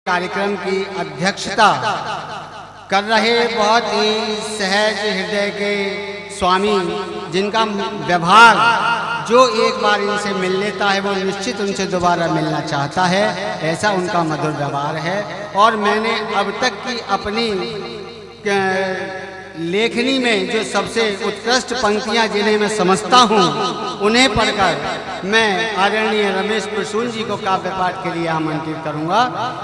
कार्यक्रम की अध्यक्षता कर रहे बहुत ही सहज हृदय के स्वामी, जिनका व्यवहार जो एक बार इनसे मिल लेता है वो निश्चित उनसे दोबारा मिलना चाहता है, ऐसा उनका मधुर व्यवहार है। और मैंने अब तक की अपनी लेखनी में जो सबसे उत्कृष्ट पंक्तियां जिन्हें मैं समझता हूं, उन्हें पढ़कर मैं आदरणीय रमेश प्रसून जी को काव्य पाठ के लिए आमंत्रित करूंगा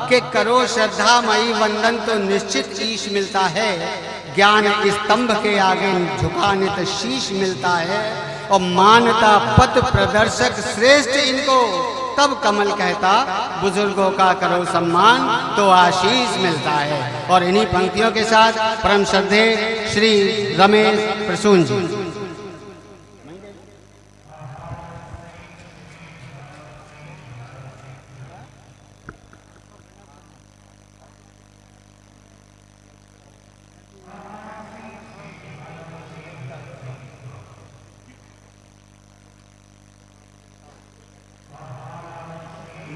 कि करो श्रद्धामयी वंदन तो निश्चित ईश मिलता है, ज्ञान स्तंभ के आगे झुकाने तो शीश मिलता है, और मानता पथ प्रदर्शक श्रेष्ठ इनको, तब कमल कहता बुजुर्गों का करो सम्मान तो आशीष मिलता है। और इन्हीं पंक्तियों के साथ परम श्रद्धेय श्री रमेश प्रसून जी।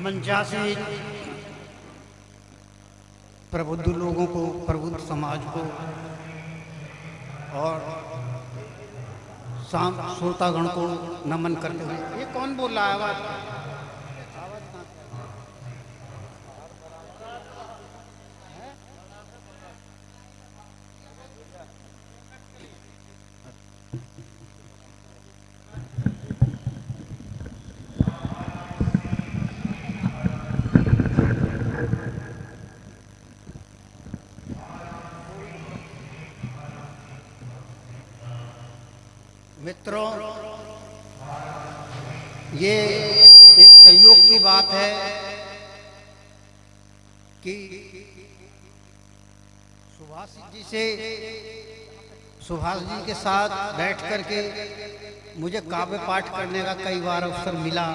मंचासीन प्रबुद्ध लोगों को, प्रबुद्ध समाज को और श्रोतागण को नमन करते हुए, ये कौन बोल रहा है आवाज? मित्रों, ये एक संयोग की बात है कि सुभाष जी के साथ बैठ करके मुझे काव्य पाठ करने का कई बार अवसर मिला।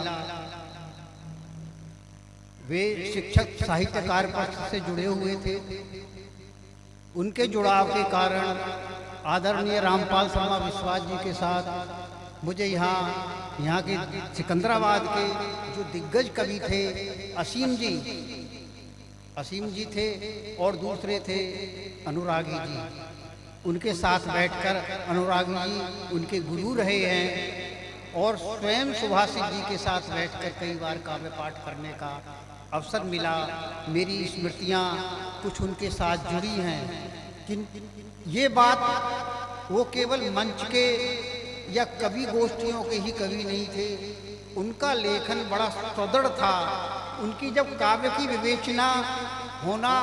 वे शिक्षक साहित्यकार पक्ष से जुड़े हुए थे, उनके जुड़ाव के कारण आदरणीय रामपाल शर्मा विश्वास जी के साथ मुझे यहाँ के सिकंदराबाद के जो दिग्गज कवि थे असीम जी थे और दूसरे थे अनुरागी जी, उनके साथ बैठकर अनुरागी जी उनके गुरु रहे हैं और स्वयं सुभाषित जी के साथ बैठकर कई बार काव्य पाठ करने का अवसर मिला। मेरी स्मृतियाँ कुछ उनके साथ जुड़ी हैं। ये बात वो केवल मंच के या कवि गोष्ठियों के ही कवि नहीं थे, उनका लेखन बड़ा सुदृढ़ था। उनकी जब काव्य की विवेचना होना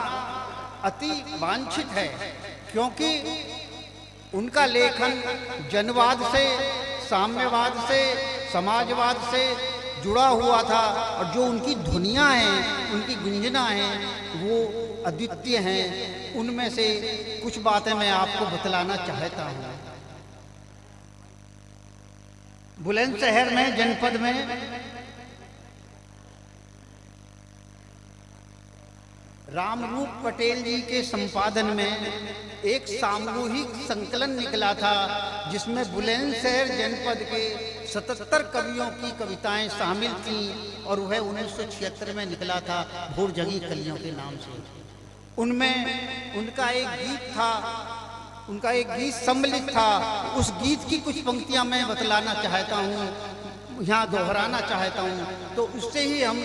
अति वांछित है, क्योंकि उनका लेखन जनवाद से, साम्यवाद से, समाजवाद से जुड़ा हुआ था, और जो उनकी ध्वनियाँ हैं, उनकी गुंजना हैं, वो अद्वितीय हैं। उनमें से कुछ बातें मैं आपको बतलाना चाहता हूँ। बुलंदशहर में, जनपद में रामरूप पटेल जी के संपादन में एक सामूहिक संकलन निकला था, जिसमें बुलंदशहर जनपद के 77 कवियों की कविताएं शामिल थीं, और वह 1976 में निकला था भोर जगी कलियों के नाम से। उनमें उनका एक गीत सम्मिलित था। उस गीत की कुछ पंक्तियां मैं बतलाना चाहता हूँ, यहाँ दोहराना चाहता हूँ, तो उससे ही हम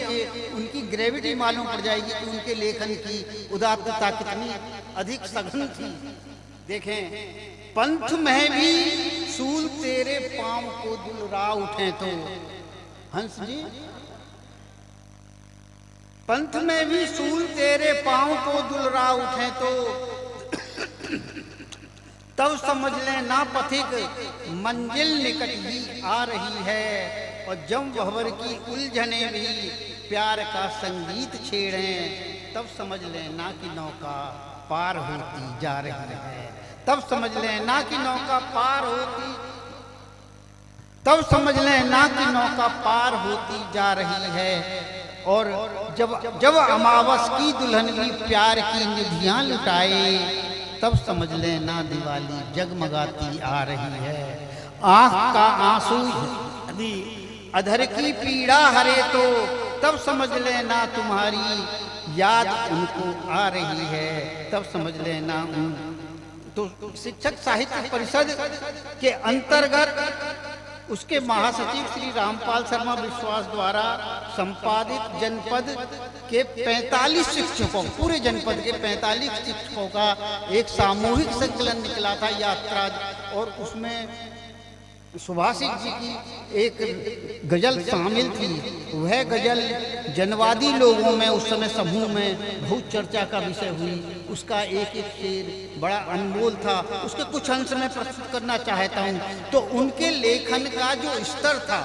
उनकी ग्रेविटी मालूम पड़ जाएगी कि उनके लेखन की उदात्तता कितनी अधिक सघन थी। देखें, पंथ में भी सूल तेरे पांव को दुलरा उठे तो, हंस जी, पंथ में भी सूल तेरे पांव को दुलरा उठे तो, तब समझ ले ना पथिक मंजिल निकट ही आ रही है, और जम भंवर की उलझने भी प्यार का संगीत छेड़े, तब समझ ले ना कि नौका पार होती जा रही है, तब समझ ले ना कि नौका पार होती, तब समझ ले ना कि नौका पार होती जा रही है। और जब अमावस की दुल्हनगी प्यार की निधियां लुटाए, तब समझ लेना दिवाली जगमगाती आ रही है। आँख का आंसू यदि अधर की पीड़ा हरे तो, तब समझ लेना तुम्हारी याद उनको आ रही है, तब समझ लेना तो शिक्षक साहित्य परिषद के अंतर्गत उसके महासचिव श्री रामपाल शर्मा विश्वास द्वारा संपादित जनपद के 45 शिक्षकों, पूरे जनपद के 45 शिक्षकों का एक सामूहिक संकलन निकला था यात्रा, और उसमें सुभाषित जी की एक गजल शामिल थी। वह गजल जनवादी लोगों में उस समय समूह में बहुत चर्चा का विषय हुई। उसका एक एक शेर बड़ा अनमोल था। उसके कुछ अंश में प्रस्तुत करना चाहता हूँ। तो उनके लेखन का जो स्तर था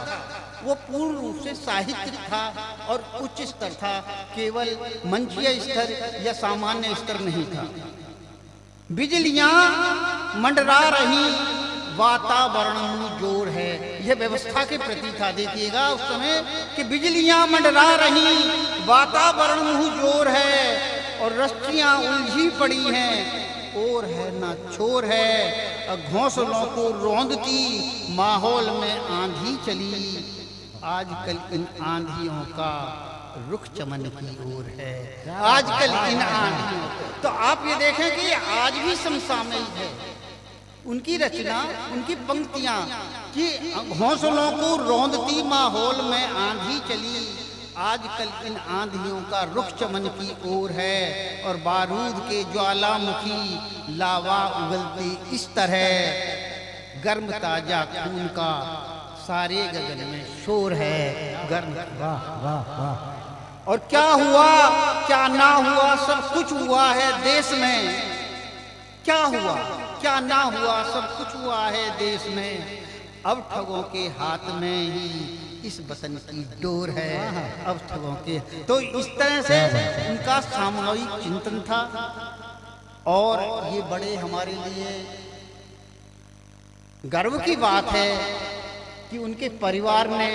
वो पूर्ण रूप से साहित्यिक था और उच्च स्तर था, केवल मंचीय स्तर या सामान्य स्तर नहीं था। बिजलियां मंडरा रही, वातावरण में जोर है, यह व्यवस्था के प्रति था। देखिएगा उस समय कि बिजलियां मंडरा रही, वातावरण में जोर है, और रस्सियां उलझी पड़ी हैं, और है ना छोर है, घोंसलों को रौंदती माहौल में आंधी चली। आजकल इन आंधियों का रुख चमन की ओर है, आजकल इन आंधियों। तो आप ये देखें कि आज भी समसामयिक है उनकी रचना, उनकी पंक्तियां कि घोंसलों को रौंदती माहौल में आंधी चली, आजकल इन आंधियों का रुख चमन की ओर है, और बारूद के ज्वालामुखी लावा उगलती इस तरह, गर्म ताजा खून का सारे गगन में शोर है, गर्म। वाह वाह वाह। और क्या हुआ क्या ना हुआ सब कुछ हुआ है देश में, क्या हुआ क्या ना हुआ सब कुछ हुआ है देश में, अब ठगों के हाथ में ही इस वतन की डोर है, अब ठगों के। तो इस तरह से उनका सामूहिक चिंतन था, और ये बड़े हमारे लिए गर्व की बात है कि उनके परिवार ने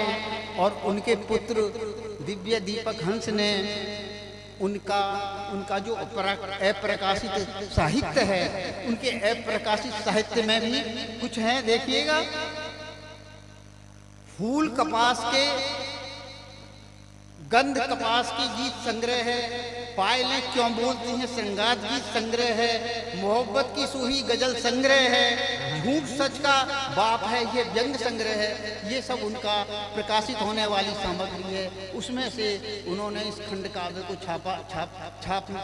और उनके पुत्र दिव्य दीपक हंस ने उनका जो अप्रकाशित साहित्य है, उनके अप्रकाशित साहित्य में भी कुछ है। देखिएगा, फूल कपास के गंध कपास की गीत संग्रह है, पायलें क्यों बोलती हैं श्रृंगार गीत संग्रह है, मोहब्बत की सूही गजल संग्रह है, झूठ सच का बाप है ये व्यंग संग्रह है। ये सब उनका प्रकाशित होने वाली सामग्री है। उसमें से उन्होंने इस खंड काव्य को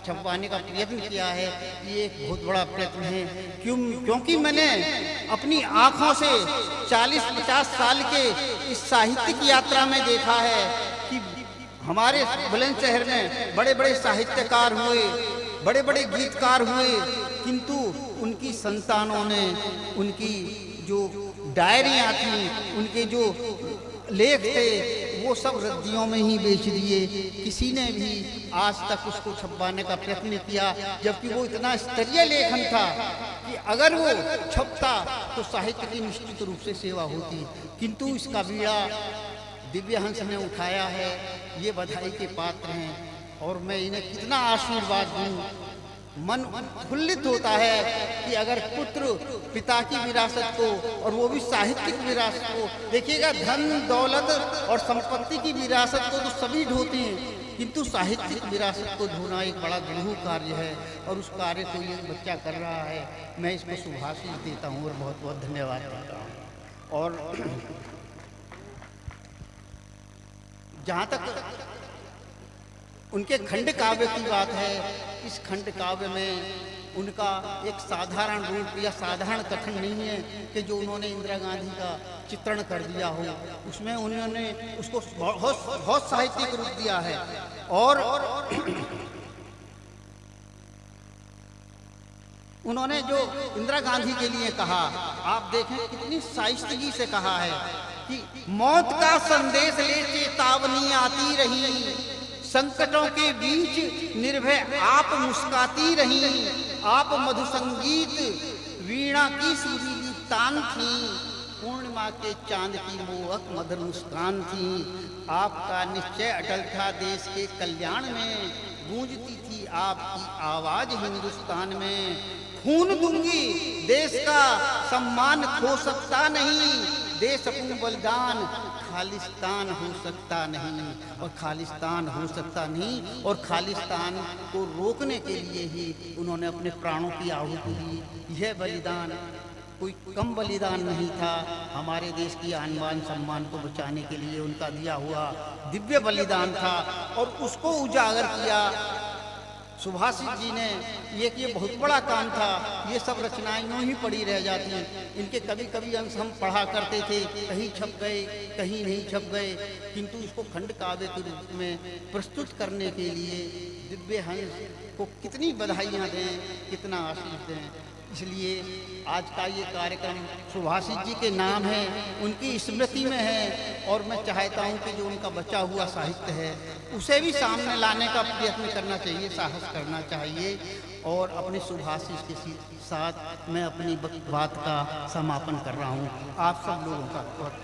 छपवाने का प्रयत्न किया है। ये एक बहुत बड़ा प्रयत्न है, क्योंकि मैंने अपनी आंखों से 40-50 साल के इस साहित्यिक यात्रा में देखा है कि हमारे बुलंदशहर में बड़े बड़े साहित्यकार हुए, बड़े बड़े गीतकार हुए, किंतु उनकी संतानों ने उनकी जो डायरियाँ थी, उनके जो लेख थे, वो सब रद्दियों में ही बेच दिए। किसी ने भी आज तक उसको छपवाने का प्रयत्न किया, जबकि वो इतना स्तरीय लेखन था कि अगर वो छपता तो साहित्य की निश्चित रूप से सेवा होती, किंतु इसका बीड़ा दिव्य हंस ने उठाया है। ये बधाई के पात्र हैं, और मैं इन्हें कितना आशीर्वाद दूं। मन उत्फुल्लित होता है कि अगर पुत्र पिता की विरासत को, और वो भी साहित्यिक विरासत को, देखिएगा धन दौलत और संपत्ति की विरासत को तो सभी ढोते हैं, किंतु साहित्यिक विरासत को ढोना एक बड़ा गढ़ू कार्य है, और उस कार्य को ये बच्चा कर रहा है। मैं इसको शुभाशीष देता हूँ और बहुत बहुत धन्यवाद देता हूँ। और जहाँ तक उनके खंड काव्य की बात है, इस खंड काव्य में उनका एक साधारण रूप या साधारण कथन नहीं है कि जो उन्होंने इंदिरा गांधी का चित्रण कर दिया हो, उसमें उन्होंने उसको बहुत साहित्यिक रूप दिया है। और उन्होंने जो इंदिरा गांधी के लिए कहा, आप देखें कितनी साहित्यिकी से कहा है कि मौत का संदेश ले चेतावनी आती रही, संकटों के बीच निर्भय आप मुस्काती रही, आप मधु संगीत वीणा की सुरीली तान थी, पूर्णिमा के चांद की मोहक मधुर मुस्कान थी, आपका निश्चय अटल था देश के कल्याण में, गूंजती थी आपकी आवाज हिंदुस्तान में, खून दूंगी देश का सम्मान खो सकता नहीं, देश अपनी बलिदान खालिस्तान हो सकता नहीं, और खालिस्तान हो सकता नहीं, और खालिस्तान को रोकने के लिए ही उन्होंने अपने प्राणों की आहुति दी। यह बलिदान कोई कम बलिदान नहीं था, हमारे देश की आन बान सम्मान को बचाने के लिए उनका दिया हुआ दिव्य बलिदान था, और उसको उजागर किया सुभाषित जी ने। ये बहुत बड़ा काम था। ये सब रचनाएं यूं ही पड़ी रह जाती। इनके कभी कभी अंश हम पढ़ा करते थे, कहीं छप गए कहीं नहीं छप गए, किंतु इसको खंड काव्य के रूप में प्रस्तुत करने के लिए दिव्य हंस को कितनी बधाइयाँ दें, कितना आशीष दें। इसलिए आज का ये कार्यक्रम सुभाषित जी के नाम है, उनकी स्मृति में है, और मैं चाहता हूँ कि जो उनका बचा हुआ साहित्य है उसे भी सामने लाने का प्रयत्न करना चाहिए, साहस करना चाहिए। और अपने सुभाषित के साथ मैं अपनी बात का समापन कर रहा हूँ। आप सब लोगों का बहुत